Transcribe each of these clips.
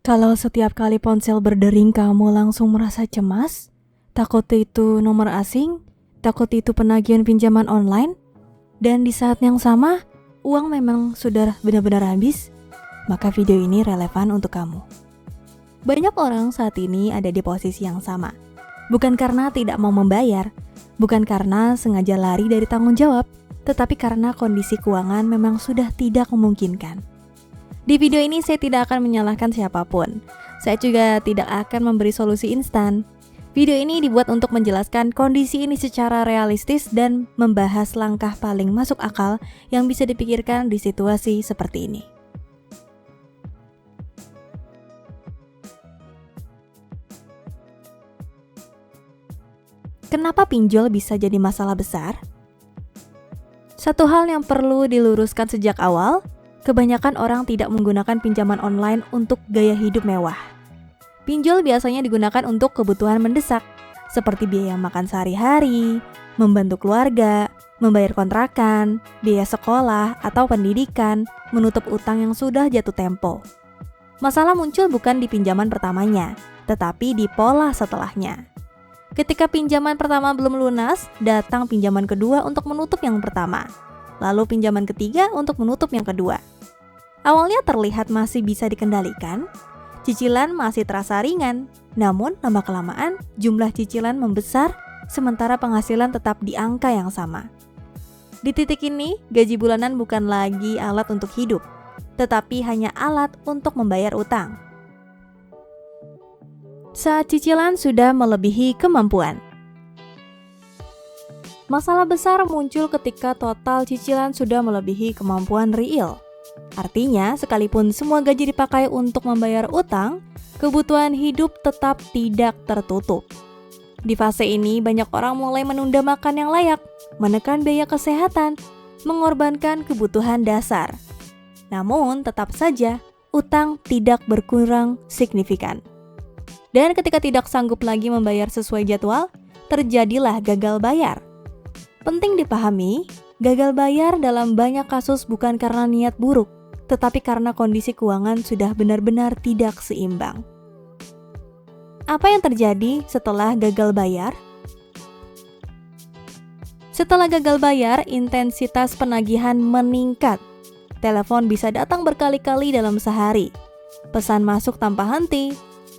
Kalau setiap kali ponsel berdering kamu langsung merasa cemas, takut itu nomor asing, takut itu penagihan pinjaman online, dan di saat yang sama, uang memang sudah benar-benar habis, maka video ini relevan untuk kamu. Banyak orang saat ini ada di posisi yang sama. Bukan karena tidak mau membayar, bukan karena sengaja lari dari tanggung jawab, tetapi karena kondisi keuangan memang sudah tidak memungkinkan. Di video ini saya tidak akan menyalahkan siapapun. Saya juga tidak akan memberi solusi instan. Video ini dibuat untuk menjelaskan kondisi ini secara realistis dan membahas langkah paling masuk akal yang bisa dipikirkan di situasi seperti ini. Kenapa pinjol bisa jadi masalah besar? Satu hal yang perlu diluruskan sejak awal, kebanyakan orang tidak menggunakan pinjaman online untuk gaya hidup mewah. Pinjol biasanya digunakan untuk kebutuhan mendesak, seperti biaya makan sehari-hari, membantu keluarga, membayar kontrakan, biaya sekolah atau pendidikan, menutup utang yang sudah jatuh tempo. Masalah muncul bukan di pinjaman pertamanya, tetapi di pola setelahnya. Ketika pinjaman pertama belum lunas, datang pinjaman kedua untuk menutup yang pertama, lalu pinjaman ketiga untuk menutup yang kedua. Awalnya terlihat masih bisa dikendalikan, cicilan masih terasa ringan, namun lama-kelamaan jumlah cicilan membesar sementara penghasilan tetap di angka yang sama. Di titik ini, gaji bulanan bukan lagi alat untuk hidup, tetapi hanya alat untuk membayar utang. Saat cicilan sudah melebihi kemampuan. Masalah besar muncul ketika total cicilan sudah melebihi kemampuan real. Artinya, sekalipun semua gaji dipakai untuk membayar utang, kebutuhan hidup tetap tidak tertutup. Di fase ini, banyak orang mulai menunda makan yang layak, menekan biaya kesehatan, mengorbankan kebutuhan dasar. Namun, tetap saja, utang tidak berkurang signifikan. Dan ketika tidak sanggup lagi membayar sesuai jadwal, terjadilah gagal bayar. Penting dipahami, gagal bayar dalam banyak kasus bukan karena niat buruk, tetapi karena kondisi keuangan sudah benar-benar tidak seimbang. Apa yang terjadi setelah gagal bayar? Setelah gagal bayar, intensitas penagihan meningkat. Telepon bisa datang berkali-kali dalam sehari. Pesan masuk tanpa henti.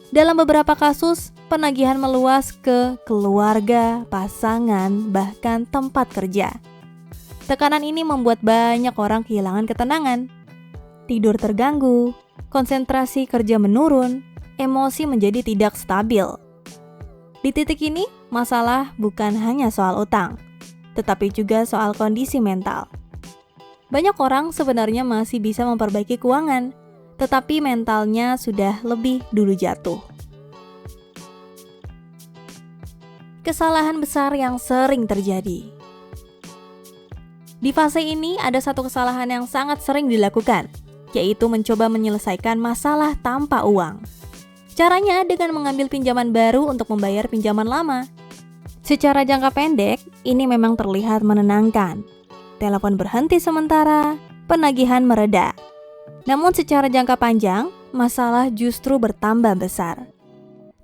Dalam beberapa kasus, penagihan meluas ke keluarga, pasangan, bahkan tempat kerja. Tekanan ini membuat banyak orang kehilangan ketenangan. Tidur terganggu, konsentrasi kerja menurun, emosi menjadi tidak stabil. Di titik ini, masalah bukan hanya soal utang, tetapi juga soal kondisi mental. Banyak orang sebenarnya masih bisa memperbaiki keuangan, tetapi mentalnya sudah lebih dulu jatuh. Kesalahan besar yang sering terjadi. Di fase ini ada satu kesalahan yang sangat sering dilakukan, yaitu mencoba menyelesaikan masalah tanpa uang. Caranya dengan mengambil pinjaman baru untuk membayar pinjaman lama. Secara jangka pendek, ini memang terlihat menenangkan. Telepon berhenti sementara, penagihan mereda. Namun secara jangka panjang, masalah justru bertambah besar.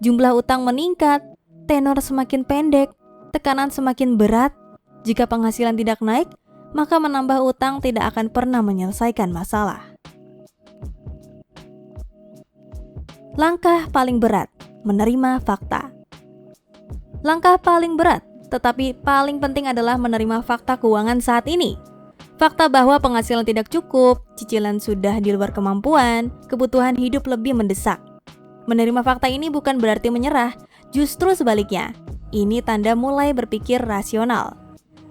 Jumlah utang meningkat, tenor semakin pendek, tekanan semakin berat. Jika penghasilan tidak naik, maka menambah utang tidak akan pernah menyelesaikan masalah. Langkah paling berat, menerima fakta. Langkah paling berat, tetapi paling penting adalah menerima fakta keuangan saat ini. Fakta bahwa penghasilan tidak cukup, cicilan sudah di luar kemampuan, kebutuhan hidup lebih mendesak. Menerima fakta ini bukan berarti menyerah, justru sebaliknya. Ini tanda mulai berpikir rasional.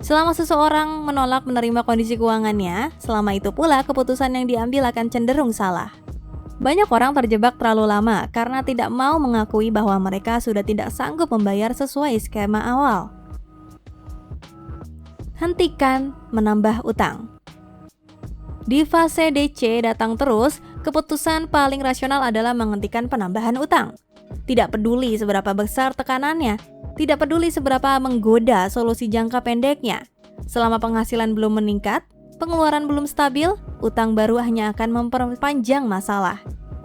Selama seseorang menolak menerima kondisi keuangannya, selama itu pula keputusan yang diambil akan cenderung salah. Banyak orang terjebak terlalu lama karena tidak mau mengakui bahwa mereka sudah tidak sanggup membayar sesuai skema awal. Hentikan menambah utang. Di fase DC datang terus, keputusan paling rasional adalah menghentikan penambahan utang. Tidak peduli seberapa besar tekanannya, tidak peduli seberapa menggoda solusi jangka pendeknya. Selama penghasilan belum meningkat, pengeluaran belum stabil, utang baru hanya akan memperpanjang masalah.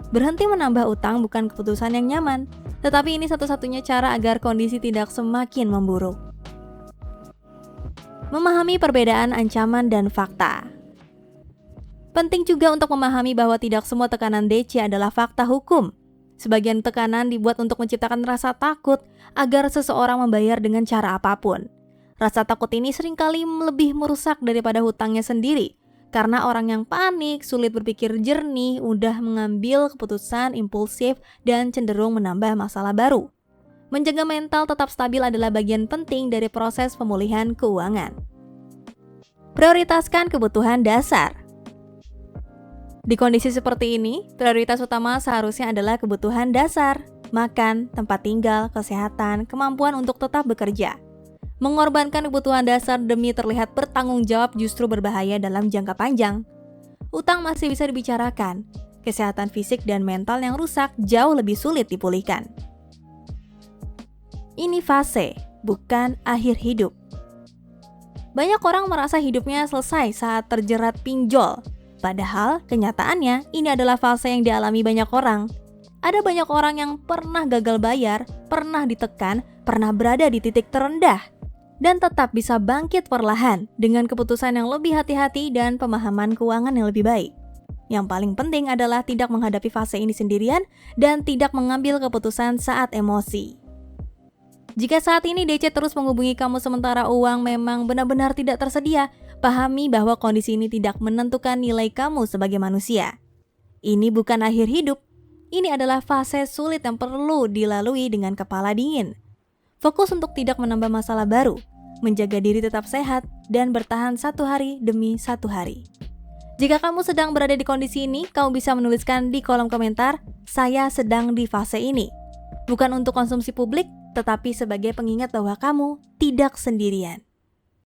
Berhenti menambah utang bukan keputusan yang nyaman, tetapi ini satu-satunya cara agar kondisi tidak semakin memburuk. Memahami perbedaan ancaman dan fakta. Penting juga untuk memahami bahwa tidak semua tekanan DC adalah fakta hukum. Sebagian tekanan dibuat untuk menciptakan rasa takut agar seseorang membayar dengan cara apapun. Rasa takut ini seringkali lebih merusak daripada hutangnya sendiri, karena orang yang panik, sulit berpikir jernih, mudah mengambil keputusan impulsif, dan cenderung menambah masalah baru. Menjaga mental tetap stabil adalah bagian penting dari proses pemulihan keuangan. Prioritaskan kebutuhan dasar. Di kondisi seperti ini, prioritas utama seharusnya adalah kebutuhan dasar, makan, tempat tinggal, kesehatan, kemampuan untuk tetap bekerja. Mengorbankan kebutuhan dasar demi terlihat bertanggung jawab justru berbahaya dalam jangka panjang. Utang masih bisa dibicarakan, kesehatan fisik dan mental yang rusak jauh lebih sulit dipulihkan. Ini fase, bukan akhir hidup. Banyak orang merasa hidupnya selesai saat terjerat pinjol. Padahal, kenyataannya ini adalah fase yang dialami banyak orang. Ada banyak orang yang pernah gagal bayar, pernah ditekan, pernah berada di titik terendah, dan tetap bisa bangkit perlahan dengan keputusan yang lebih hati-hati dan pemahaman keuangan yang lebih baik. Yang paling penting adalah tidak menghadapi fase ini sendirian dan tidak mengambil keputusan saat emosi. Jika saat ini DC terus menghubungi kamu sementara uang memang benar-benar tidak tersedia, pahami bahwa kondisi ini tidak menentukan nilai kamu sebagai manusia. Ini bukan akhir hidup, ini adalah fase sulit yang perlu dilalui dengan kepala dingin. Fokus untuk tidak menambah masalah baru, menjaga diri tetap sehat, dan bertahan satu hari demi satu hari. Jika kamu sedang berada di kondisi ini, kamu bisa menuliskan di kolom komentar, "Saya sedang di fase ini." Bukan untuk konsumsi publik, tetapi sebagai pengingat bahwa kamu tidak sendirian.